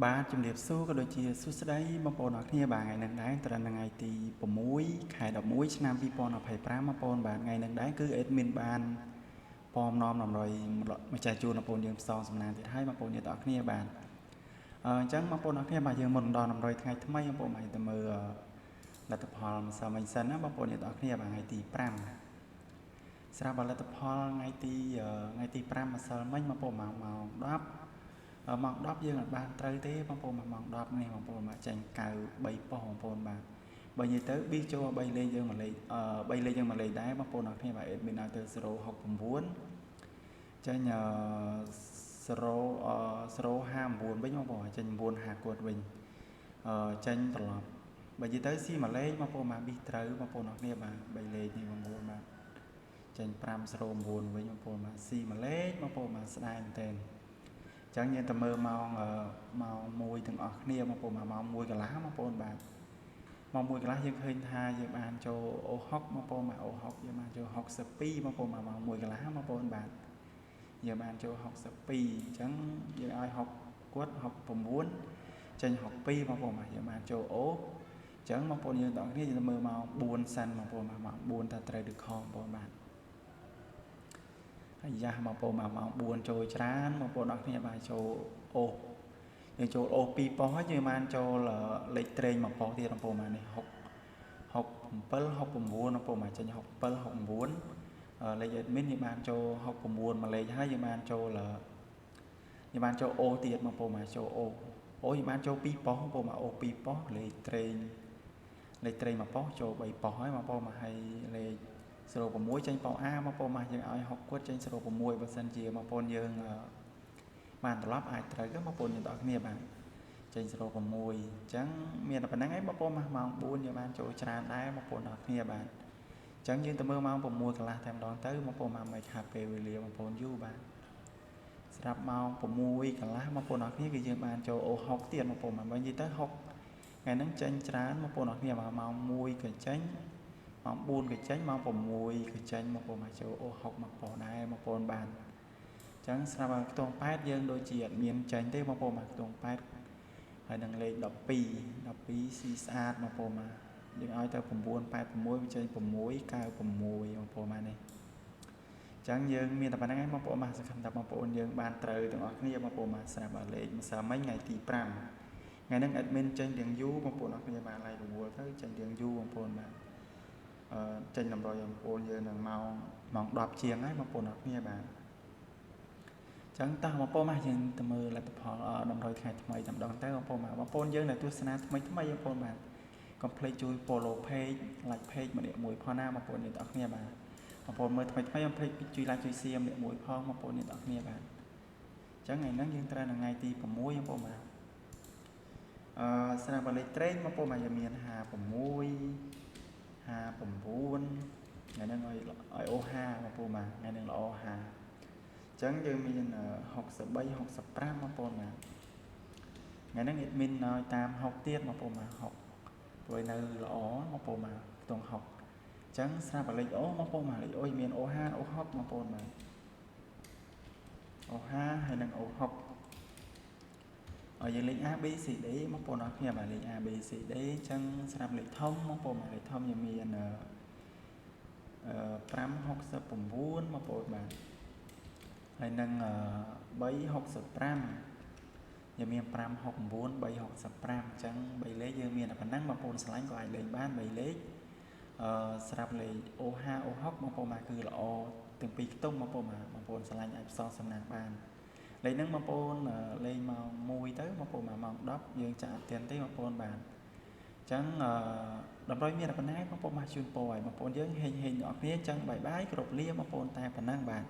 បាទជំរាបសួរក៏ដូចជាសួស្តីបងប្អូនអរគ្នាបាទថ្ងៃនេះដែរត្រឹមថ្ងៃទី6ខែ11ឆ្នាំ2025បងប្អូនបាទថ្ងៃនេះដែរគឺ admin បានពំនាំតម្រុយម្ចាស់ជួនបងប្អូនយើងផ្សងសំណាងទៀតហើយបងប្អូនយើងទាំងអស់គ្នាបាទអញ្ចឹងបងប្អូនអរគ្នាបាទយើងមុនដល់តម្រុយថ្ងៃថ្មីបងប្អូនមកទៅមើលលទ្ធផលម្សិលមិញសិនណាបងប្អូនយើងទាំងអស់គ្នាបាទថ្ងៃទី5ស្រាប់លទ្ធផលថ្ងៃទី5ម្សិលមិញបងប្អូនម៉ោង10ម៉ោង10យើងអាចបានត្រូវទេបងប្អូនម៉ោង10នេះបងប្អូនមកចាញ់កៅ3ប៉ុសបងប្អូនបាទបើនិយាយទៅ B ចូល3លេខយើងមកលេខ3លេខយើងមកលេខដែរបងប្អូនអរគ្នាបាទ admin ឲ្យទៅ069ចាញ់059វិញបងប្អូនចាញ់950គាត់វិញចាញ់ត្រឡប់បើនិយាយទៅស៊ីមួយលេខបងប្អូនមក B ត្រូវបងប្អូនអរគ្នាបាទ3លេខនេះបងប្អូនបាទចាញ់509វិញបងប្អូនបាទស៊ីមួយលេខបងប្អូនបាទស្ដាយមែនតើចឹងយើងទៅមើលម៉ោង1ទាំងអស់គ្នាបងប្អូនម៉ោង1កន្លះបងប្អូនបាទម៉ោង1កន្លះយើងឃើញថាយើងបានចូលអូ60បងប្អូនបាទអូ60យើងបានចូល62បងប្អូនម៉ោង1កន្លះបងប្អូនបាទយើងបានចូល62អញ្ចឹងយើងឲ្យ60គាត់69ចេញ62បងប្អូនបាទយើងបានចូលអូអញ្ចឹងបងប្អូនយើងទាំងអស់គ្នាយើងទៅមើលម៉ោង4សិនបងប្អូនបាទម៉ោង4ថាត្រូវឬខុសបងប្អូនបាទហើយយ៉ាស់បងប្អូនម៉ោង4ចូលច្រើនបងប្អូនអរគ្នាបាទចូលអូយើងចូលអូ2ប៉ុសហើយយើងបានចូលលេខត្រេង1ប៉ុសទៀតបងប្អូនបាទនេះ67 69បងប្អូនបាទចេញ67 69លេខ admin យើងបានចូល69មួយលេខហើយយើងបានចូលអូទៀតបងប្អូនបាទចូលអូយើងបានចូល2ប៉ុសបងប្អូនបាទអូ2ប៉ុសលេខត្រេង1ប៉ុសចូល3ប៉ុសហើយបងប្អូនបាទហើយលេខ06ចេញប៉ោ A បងប្អូនមកយើងឲ្យ60គាត់ចេញ06បើសិនជាបងប្អូនយើងបានត្រឡប់អាចត្រូវបងប្អូនយើងទាំងអស់គ្នាបាទចេញ06អញ្ចឹងមានតែប៉ុណ្្នឹងឯងបងប្អូនមកម៉ោង4យើងបានចូលច្រើនដែរបងប្អូនទាំងអស់គ្នាបាទអញ្ចឹងយើងទៅមើលម៉ោង6កន្លះតែម្ដងទៅបងប្អូនមកមិនខាត់ពេលវេលាបងប្អូនយូរបាទស្រាប់ម៉ោង6កន្លះបងប្អូនទាំងអស់គ្នាគឺយើងបានចូលអូ60ទៀតបងប្អូនមកនិយាយទៅ60ថ្ងៃហ្នឹងចេញច្រើនបងប្អូនទាំងអស់គ្នាម៉ោង1ក៏ចេញម៉ោង4ក៏ចេញម៉ោង6ក៏ចេញបងប្អូនមកចូលអូ60មកប៉ុដែរបងប្អូនបានអញ្ចឹងស្រាប់តែខ្ទង់8យើងដូចជាអត់មានចេញទេបងប្អូនមកខ្ទង់8ហើយនឹងលេខ12ស៊ីស្អាតបងប្អូនមកយើងឲ្យទៅ986វាចេញ696បងប្អូនមកនេះអញ្ចឹងយើងមានតែប៉ុណ្្នឹងឯងបងប្អូនមកសង្ឃឹមថាបងប្អូនយើងបានត្រូវទាំងអស់គ្នាបងប្អូនមកស្រាប់លេខម្សិលមិញថ្ងៃទី5ថ្ងៃហ្នឹង admin ចេញទាំងយូរបងប្អូនអរគ្នាបានឡាយរវល់ទៅចេញទាំងយូរបងប្អូនបាទចេញតម្រុយបងប្អូនយើងនឹងម៉ោង10ជាងហើយបងប្អូនអរគ្នាបាទចឹងតោះបងប្អូនមកយើងទៅមើលលទ្ធផលតម្រុយថ្ងៃថ្មីតែម្ដងទៅបងប្អូនមកបងប្អូនយើងដែលទស្សនាថ្មីបងប្អូនបាទកុំភ្លេចជួយ follow page like page ម្នាក់មួយផងណាបងប្អូនយើងទាំងអស់គ្នាបាទបងប្អូនមើលថ្មីកុំភ្លេចជួយ like ជួយ share ម្នាក់មួយផងបងប្អូនយើងទាំងអស់គ្នាបាទចឹងថ្ងៃហ្នឹងយើងត្រូវនៅថ្ងៃទី6បងប្អូនបាទស្រាប់លេខត្រេងបងប្អូនមកយើងមាន56 59ថ្ងៃហ្នឹងឲ្យអូ50បងប្អូនបាទថ្ងៃហ្នឹងល្អ50អញ្ចឹងយើងមាន63 65បងប្អូនបាទថ្ងៃហ្នឹង admin ឲ្យតាម60ទៀតបងប្អូនបាទ60ព្រោះនៅល្អបងប្អូនបាទខ្ទង់60អញ្ចឹងស្រាប់លេខអូបងប្អូនបាទលេខអូមានអូ50អូ60បងប្អូនបាទអូ50ហើយនឹងអូ60ឲ្យយើងលេខ A B C D បងប្អូនអរគ្នាបាទលេខ A B C D អញ្ចឹងស្រាប់លេខធំបងប្អូនលេខធំយើងមាន569បងប្អូនបាទហើយនឹង365យើងមាន569 365អញ្ចឹង3លេខយើងមានតែប៉ុណ្ណឹងបងប្អូនឆ្លាញ់ក៏អាចលេខបាន3លេខស្រាប់លេខ O5 O6 បងប្អូនមកគឺល្អទាំងពីរខ្ទង់បងប្អូនបងប្អូនឆ្លាញ់អាចផ្សងសំណាងបានលេខហ្នឹងបងប្អូនលេងម៉ោង1ទៅបងប្អូនម៉ោង10យើងចាក់អត់ទាន់ទេបងប្អូនបានអញ្ចឹងតម្រុយមានតែប៉ុណ្ណាបងប្អូនមកជូនពរឲ្យបងប្អូនយើងហេងអ្នកគ្នាអញ្ចឹងបាយបាយគ្រប់លាបងប្អូនតែប៉ុណ្ណឹងបាទ